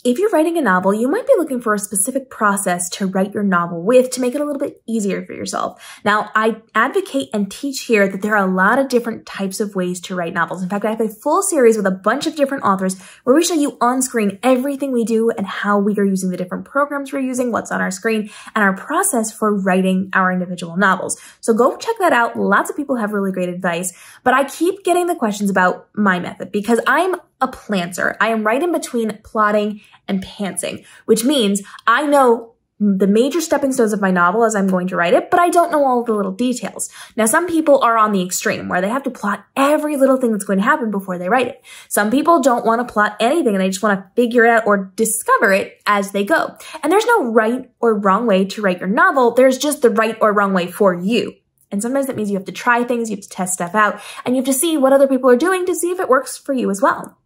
if you're writing a novel, you might be looking for a specific process to write your novel with to make it a little bit easier for yourself. Now, I advocate and teach here that there are a lot of different types of ways to write novels. In fact, I have a full series with a bunch of different authors where we show you on screen everything we do and how we are using the different programs we're using, what's on our screen, and our process for writing our individual novels. So go check that out. Lots of people have really great advice, but I keep getting the questions about my method because I'm a planter. I am right in between plotting and pantsing, which means I know the major stepping stones of my novel as I'm going to write it, but I don't know all the little details. Now, some people are on the extreme where they have to plot every little thing that's going to happen before they write it. Some people don't want to plot anything and they just want to figure it out or discover it as they go. And there's no right or wrong way to write your novel. There's just the right or wrong way for you. And sometimes that means you have to try things, you have to test stuff out, and you have to see what other people are doing to see if it works for you as well.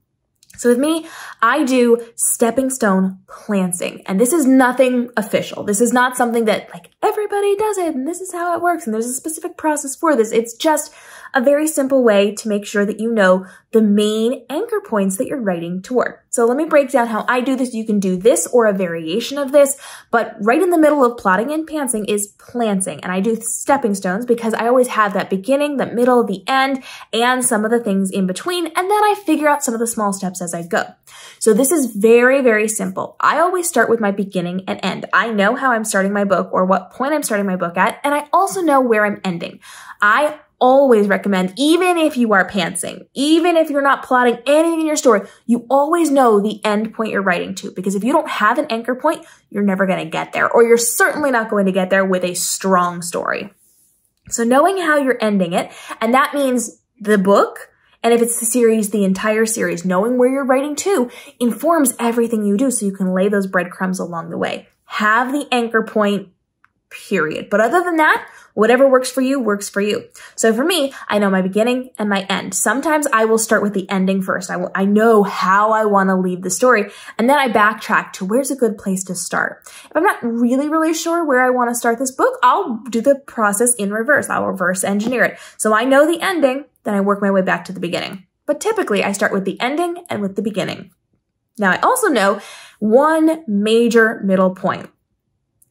So with me, I do stepping stone planting, and this is nothing official. This is not something that like everybody does it and this is how it works and there's a specific process for this. It's just a very simple way to make sure that you know the main anchor points that you're writing toward. So let me break down how I do this. You can do this or a variation of this, but right in the middle of plotting and pantsing is planting. And I do stepping stones because I always have that beginning, the middle, the end, and some of the things in between. And then I figure out some of the small steps as I go. So this is very, very simple. I always start with my beginning and end. I know how I'm starting my book or what point I'm starting my book at, and I also know where I'm ending. I always recommend, even if you are pantsing, even if you're not plotting anything in your story, you always know the end point you're writing to, because if you don't have an anchor point, you're never going to get there, or you're certainly not going to get there with a strong story. So knowing how you're ending it, and that means the book, and if it's the series, the entire series, knowing where you're writing to informs everything you do so you can lay those breadcrumbs along the way. Have the anchor point, period. But other than that, whatever works for you, works for you. So for me, I know my beginning and my end. Sometimes I will start with the ending first. I know how I want to leave the story, and then I backtrack to where's a good place to start. If I'm not really sure where I want to start this book, I'll do the process in reverse. I'll reverse engineer it. So I know the ending, then I work my way back to the beginning. But typically I start with the ending and with the beginning. Now I also know one major middle point.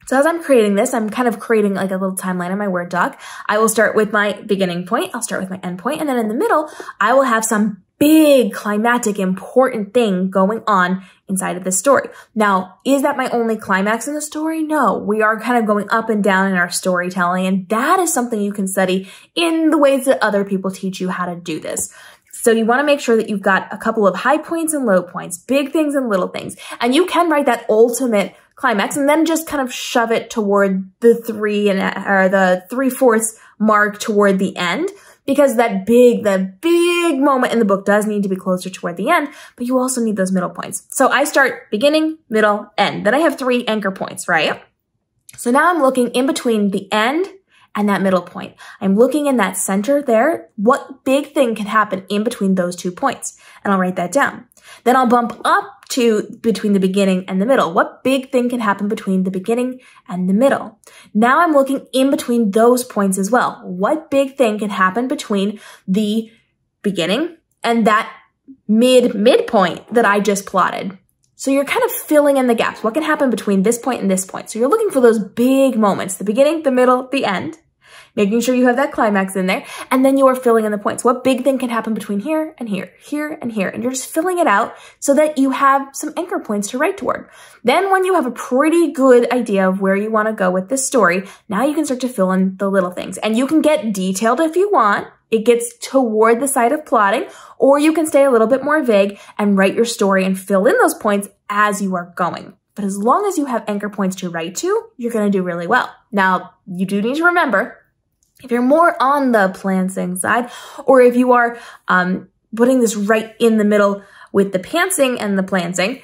So as I'm creating this, I'm kind of creating like a little timeline in my Word doc. I will start with my beginning point, I'll start with my end point, and then in the middle, I will have some big climactic important thing going on inside of this story. Now, is that my only climax in the story? No, we are kind of going up and down in our storytelling, and that is something you can study in the ways that other people teach you how to do this. So you want to make sure that you've got a couple of high points and low points, big things and little things, and you can write that ultimate climax and then just kind of shove it toward the 3/4 mark toward the end, because the big moment in the book does need to be closer toward the end, but you also need those middle points. So I start beginning, middle, end. Then I have 3 anchor points, right? So now I'm looking in between the end and that middle point. I'm looking in that center there. What big thing can happen in between those 2 points? And I'll write that down. Then I'll bump up to between the beginning and the middle. What big thing can happen between the beginning and the middle? Now I'm looking in between those points as well. What big thing can happen between the beginning and that midpoint that I just plotted? So you're kind of filling in the gaps. What can happen between this point and this point? So you're looking for those big moments, the beginning, the middle, the end, making sure you have that climax in there, and then you are filling in the points. What big thing can happen between here and here, here and here, and you're just filling it out so that you have some anchor points to write toward. Then when you have a pretty good idea of where you want to go with this story, now you can start to fill in the little things, and you can get detailed if you want. It gets toward the side of plotting, or you can stay a little bit more vague and write your story and fill in those points as you are going. But as long as you have anchor points to write to, you're going to do really well. Now, you do need to remember, if you're more on the planting side, or if you are putting this right in the middle with the pantsing and the planting,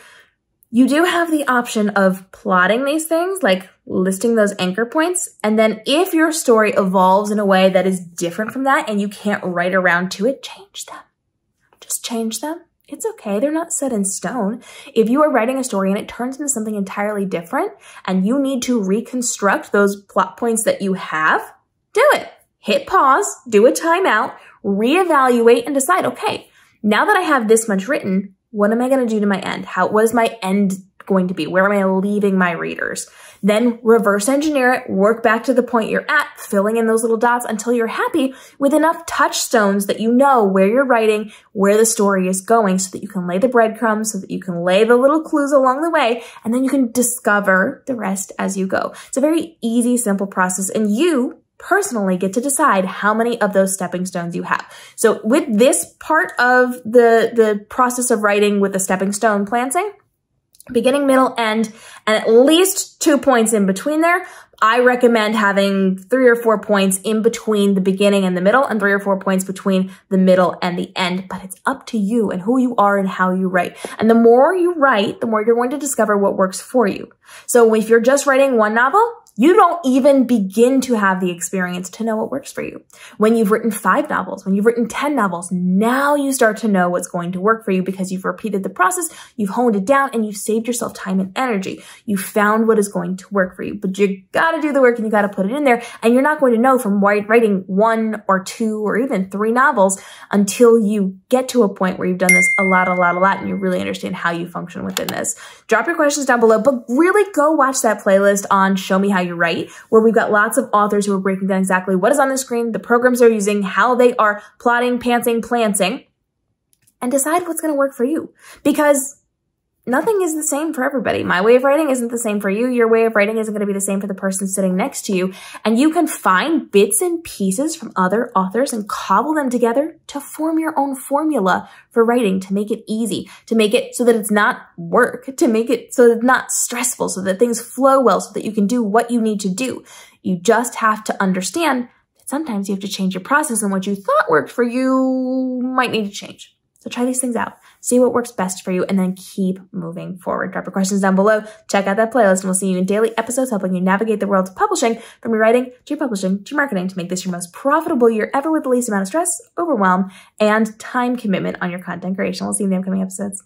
you do have the option of plotting these things, like listing those anchor points. And then if your story evolves in a way that is different from that and you can't write around to it, change them. Just change them. It's okay. They're not set in stone. If you are writing a story and it turns into something entirely different and you need to reconstruct those plot points that you have, do it. Hit pause, do a timeout, reevaluate, and decide, okay, now that I have this much written, what am I going to do to my end? What is my end going to be? Where am I leaving my readers? Then reverse engineer it, work back to the point you're at, filling in those little dots until you're happy with enough touchstones that you know where you're writing, where the story is going, so that you can lay the breadcrumbs, so that you can lay the little clues along the way, and then you can discover the rest as you go. It's a very easy, simple process, and you personally get to decide how many of those stepping stones you have. So with this part of the process of writing with the stepping stone planting, beginning, middle, end, and at least 2 points in between there, I recommend having 3 or 4 points in between the beginning and the middle, and 3 or 4 points between the middle and the end. But it's up to you and who you are and how you write. And the more you write, the more you're going to discover what works for you. So if you're just writing one novel, you don't even begin to have the experience to know what works for you. When you've written 5 novels, when you've written 10 novels, now you start to know what's going to work for you because you've repeated the process, you've honed it down, and you've saved yourself time and energy. You found what is going to work for you, but you gotta do the work and you gotta put it in there, and you're not going to know from writing 1 or 2 or even 3 novels until you get to a point where you've done this a lot, and you really understand how you function within this. Drop your questions down below, but really go watch that playlist on Show Me How You Write, where we've got lots of authors who are breaking down exactly what is on the screen, the programs they're using, how they are plotting, pantsing, planting, and decide what's going to work for you. Because nothing is the same for everybody. My way of writing isn't the same for you. Your way of writing isn't going to be the same for the person sitting next to you. And you can find bits and pieces from other authors and cobble them together to form your own formula for writing, to make it easy, to make it so that it's not work, to make it so that it's not stressful, so that things flow well, so that you can do what you need to do. You just have to understand that sometimes you have to change your process, and what you thought worked for you might need to change. So try these things out, see what works best for you, and then keep moving forward. Drop your questions down below, check out that playlist, and we'll see you in daily episodes helping you navigate the world of publishing, from your writing to your publishing to your marketing, to make this your most profitable year ever with the least amount of stress, overwhelm, and time commitment on your content creation. We'll see you in the upcoming episodes.